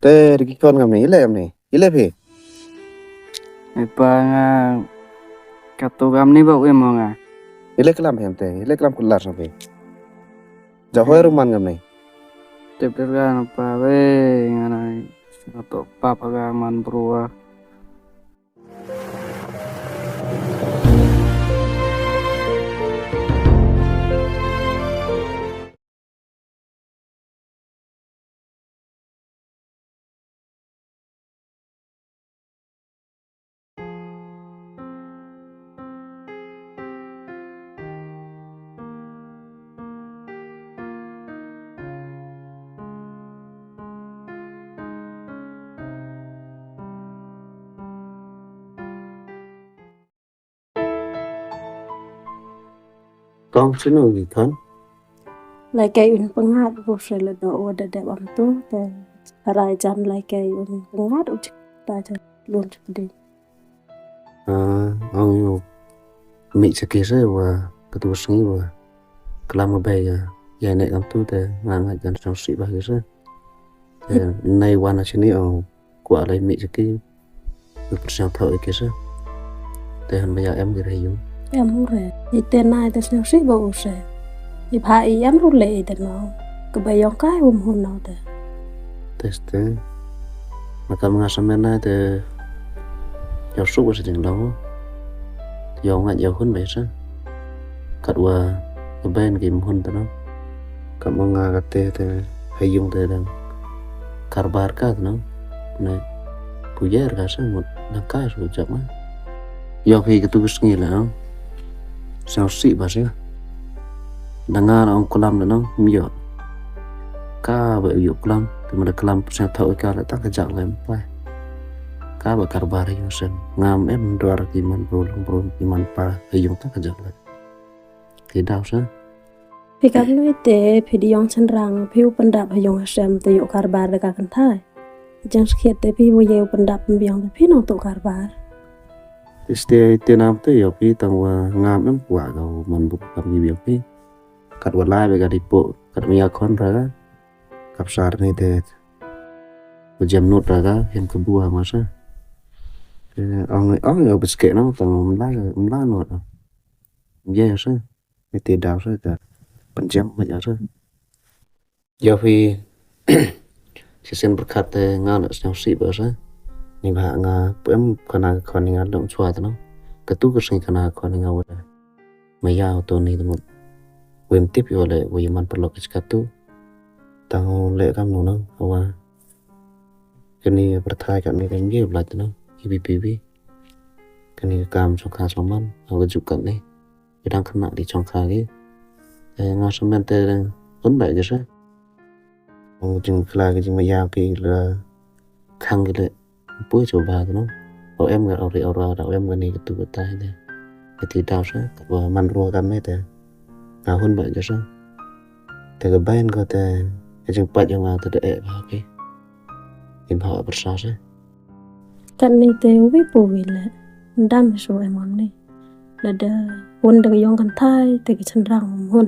Tê cái con ngầm này ít lem hề. Meban Katogam ni bau emang Ít lem cái làm hèm tê, ít lem cái làm kulat sampai. Jauh ya rumah ngầm này. Teptergan apa we ngana atau papa gaman berua. Con xin lỗi gì thân. Lại cây un pengat bu sele do ada de bam tu te rai jam lại cây un pengat u ta cha luôn chudi. Ông mị sẽ kia rồi và cái tu sinh và cái làm cái bài dài này làm tu te ngang ngay gần trong sĩ ba kia rồi. Nay quan là chuyện này ông quả lại mị sẽ kia được sang thợ kia rồi. Te hắn bây giờ em gì đây dùng. Em muốn rồi, thì tên này ta sẽ sĩ bao sẽ. Thì phải em rút lệ để nó cái bài yong cái hôn nào thế. Teste. Mà cầm ngã sang bên này thì giáo súc sẽ chỉnh lâu. Giáo ngã giáo hơn mấy sao? Cắt qua cái bên kìm hơn tao nó. Cầm ông ngã cái tê thì hay dùng tê đang karbar cả nó. Này, puja cả sao một đằng cái rồi chậm á. Giáo khi cái tu cái nghề là nó sao sĩ bà chứ? Đang ngã ông kolam đó nó nhiều. Cá bởi dụ kolam thì mình kolam sang thổi cá lại tắt cái dạng lên phải. Cá bởi karbar hay dùng ngam em đoạt kiman bro kiman pa hay dùng tắt cái dạng lên. Thì đau sao? Vì các nơi tế vì đi yong chân răng phiêu pendap hay dùng xem từ dụ karbar để các cần thay. Jangan sekian tapi boleh pendap membiang tapi nak untuk karbar. Este nam tới giờ khi tầng ngam em quả cầu mình buộc cầm nhiều việc đi. Cắt vật lai về cả đi bộ cắt mía con ra cặp sár này thì jam nốt ra hiện cái bùa mà sao ông ở bên kia nó tầng lá nốt dễ sao cái tiền đào sao cả bận jam mà sao giờ khi sẽ xem bức khát ngang ở trong sĩ bờ sao nhưng mà ngà em còn ngà động chua nó cái tu cái sinh còn ngà vậy mà giao tôi này một quyền tiếp vô lại với Mebanpyrkhatlang tao lệ cam nó hoa cái này berthai cái này cái gì lại nó IPPV cái này cam trong khá xong man cái chụp cận này cái đang khăn nặng đi trong khá cái ngà xong man tê vấn đề chứ sao ông chừng là cái chừng mà giao cái là khăn cái lệ bữa chỗ bà nó ở em ở em cái này cái tụ tay này cái thì đau sao và man rùa cam này thế nào hơn vậy chứ sao thì cái bên có thể cái chừng bạch yang từ để vào cái tìm họ bớt sao chứ Kan ni te ubi puwi le ndam so emon ni. Lada hon de yong kan thai te ki chan rang hon.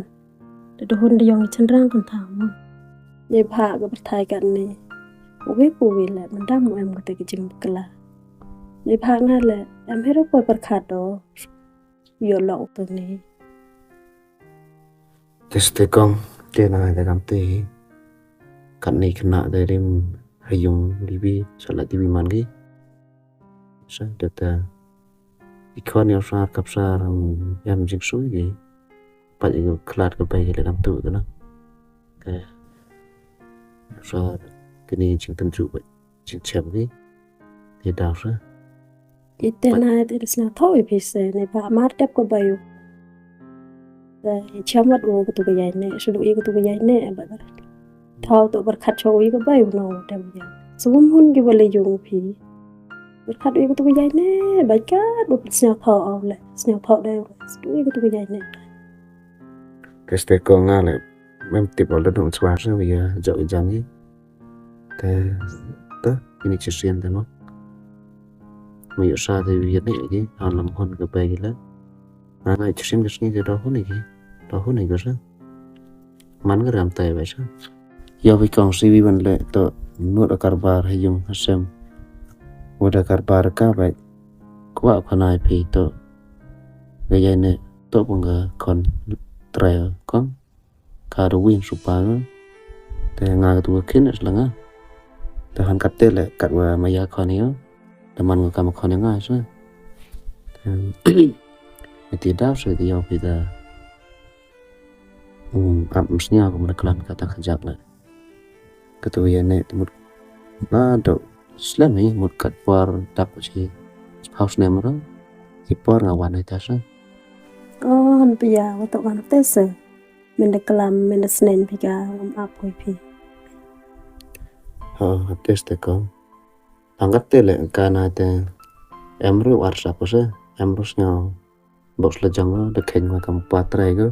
Lada hon de yong chan rang kan thang hon. Ye pha ga thai kan ni. Ubi puwi le ndam em ko te ki jing kala. Ye pha nga le em hero poi perkhat do. Yo lo tu ni. Teste con tên này để làm tê cạnh này khăn nặng để đem hay dùng tivi trở lại tivi màn cái sao được ta con yêu sao cặp sao em chỉnh suối gì phải cái clad cái bay để làm tự đó cái sao cái này chỉnh tân trụ vậy chỉnh chậm cái thì đào sao Ite na te sna thoi pise ne pa mar tep ko bayu. Chamat wo tu cái ne sudu i tu cái ne ba thao tu berkat chowi ko bayu no tem ya. Sum hun ki bale yung phi. Berkat i tu cái ne ba ka du sna thao le sna thao đây sudu i tu cái ne. cái ste con nga lại em tiếp vào đất động xoa sao bây giờ dậu dần ấy thế tớ cái này chỉ xuyên thế nó mà hiểu sao thì việc này chứ họ làm con cái bề lớn mà người chỉ xem cái gì đó hôn này cái sao mắn cái làm tay vậy sao do vì còn CV bằng lệ tớ Nut akar bar hayum Hashem. Udah akar bar ka baik. Kuat kanai pi to. Gaya ne to pungga kon trail kon. Kado win supaya. Te nga tu kin selanga. Tahan katel kat wa maya kon yo. Teman ngam kon nga so. Tidak so dia kita. Mestinya aku menekan kata kejap lah. Ketua ne mut na do slami mut kat par tak si house name ro. Kipor ngawan itu sa. Oh, han pia wa to kan tese. Mình đã làm mình đã snen pi ka ap hoi pi. Teste ko. Angkat tele kana te emru warsa ko sa. Emru nya bos la jang de ken ma kam patre go.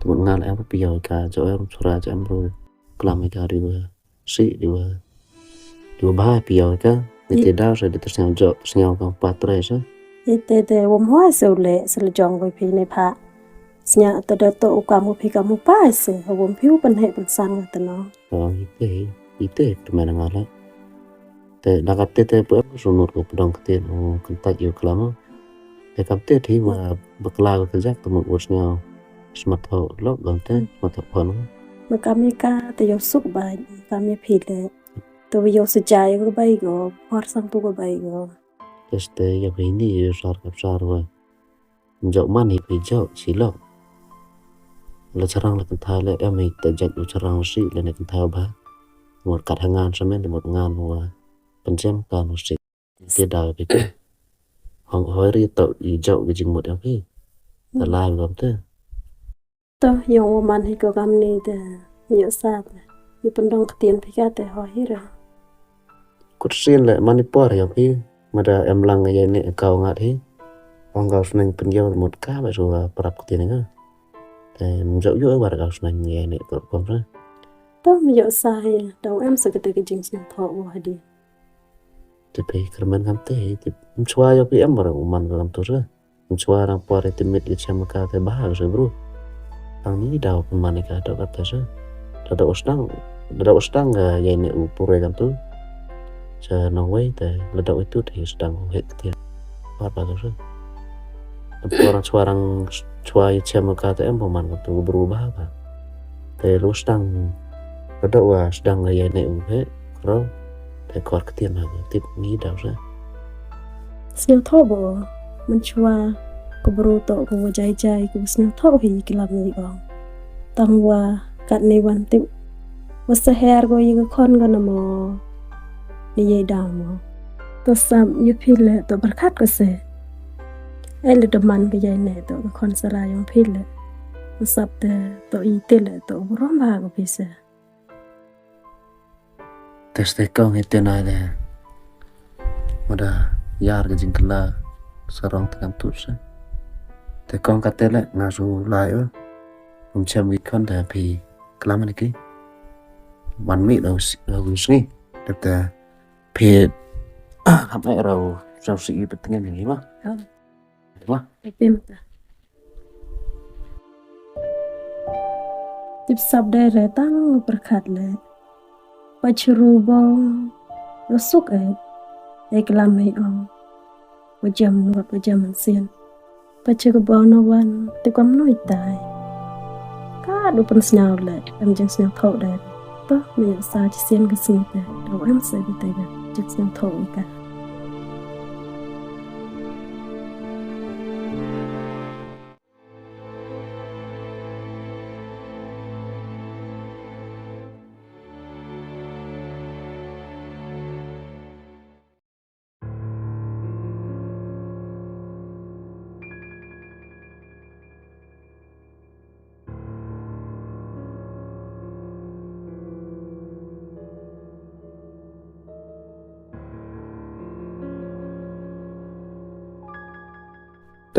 Tụi ngal em pia ka jo em sura cho emru. Klam ka riwa si riwa ba pia ka. Ni đau rồi để tao jo snao kam patre sa. Ite wom hoa se le se le jong hoi pi nei pha. Snya ta da to ka mu pi ka mu pa se wom piu pan he pan sang ta no. Ite mana ngala. Te nakate te pu sunur ko pedang kete no kentak yo klama. Te kapte thi wa bakla ko kajak tu usnya smart ho lok gante smart phone. Mà kami ka te yo suk ba kami pi le. To yo se jai ko bai go par sang tu ko bai go. Este ya ini yo sar kap sar wa. Jok mani pi jok silok. La charang la kentha le em te jak yo charang si le ne kentha ba. Một cắt hàng ngàn xem một ngàn và phần trăm cả một sự tiền đào về cái họ hỏi đi tàu gì dậu cái chừng một em khi là live lắm thế To yo man hi ko gam ni de yo sa yo pendong ketien pi ka te ho hi ra. cút xin lại manipur em khi mà đã em lăng cái này cầu ngạt thế ông gạo này phần nhiều một cá vậy rồi bạc tiền nữa thì dậu dỗi bạc gạo này nghe này có không ra. To mi yo sa hi dong em sa ke jing sing tho wa di. Tapi kerman kam teh thì chua yo em baru man dalam tu ra chua orang pore timit di chama ka te bahag se bro ang ni daw man ka daw kata sa da ostang ga ye ne upure kam tu sa no way te la daw itu thì sedang het dia apa tu sa orang chua yo chama ka te em man tu berubah ba te lu sedang daw sedang ga ye ne upe ro te kor ketian ha tip ni daw sa Snya tho bo man chua ko bro to ko jai jai ko snya tho hi ki lam ni gong. Tang wa kat ni wan tip was sa her go yi kon ga na mo ni ye da mo. To sam yu pi le to barkat ko se. Ai le de man ga ye ne to ko kon sa la yong pi le. Sap te to i te le to rom ba ko pi se. Teste kong itu nade, muda yar ke jingkla sarong tengam tusa. Te kong katele ngasu layo, cem wikon dah pi kelam ni ki. Wan mi lau sini, tapi pi apa rau sih petengah ni mah. Wah. Pim ta. Tip sab de re tang berkat le. Pachuru bong rusuk kelam hai om. Wajam nuat wajam sian. Pachu bong no wan te kam noi tai. Ka du pen snau le em jeng snau tho de. To mi sa chi sian ka sing te. Do em se bi te ga jeng snau tho ka.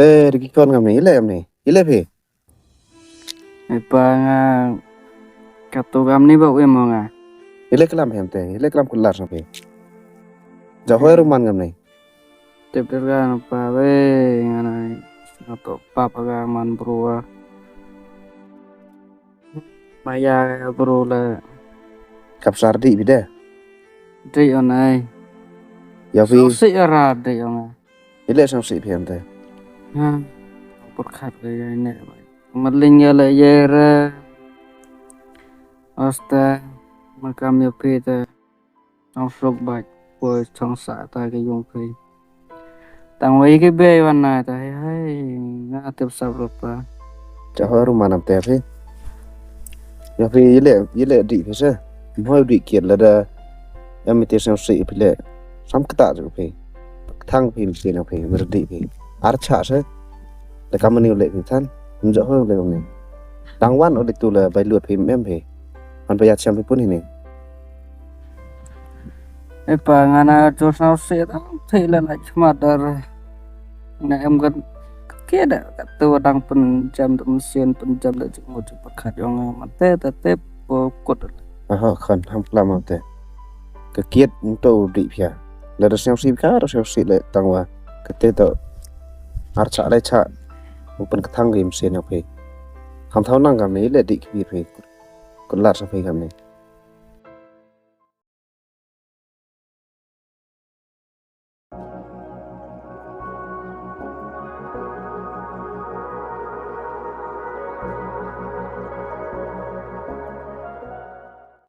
Te di kon ngam ni ile pi. Apa nga katogam ni ba em nga. Ile kelam hem te, ile kelam kular sampai. Jauh rumah ngam ni. Tepirgan apa we ngana atau papa ga man bro. Maya bro la Kap sardi bida. đi ở này giờ vì số sĩ ra đi ở này ít lệ xong sĩ phèm thế ha bột khát cái này vậy mà linh nhờ lại về ra asta mà cam nhập phi ta trong sốc bạch của trong xã ta cái dùng phi tăng với cái bêวันnày ta hay ngã tiếp sập rồi pa chả hơi rumah nằm tẹp thế giờ vì ít lệ đi thế chứ mỗi đi kiện là đã em mới tiền xong sĩ phê lệ sắm cái tạ rồi phê thang phê tiền nào phê mà đi phê ár chả chứ là cảm ơn nhiều lệ phê thân không rõ hơn lệ ông này đang quan ở lịch tụ là bài luật phê em phê còn bây giờ xem phê phút này cái pa ngã na cho sao sẽ thấy là lại mà dar này em gần kia đã tu đang penjam tu mesin penjam tu cuma cepat kat yang mate tetep kod họ khẩn ham làm mà thế cái kiết tàu đi phê là được xem sim khác được xem sĩ lệ tăng qua cái tết tàu ár chả đây chả một phần cái thang game xem nào phê không tháo năng cảm này là đi phê phê còn lát sang phê cảm này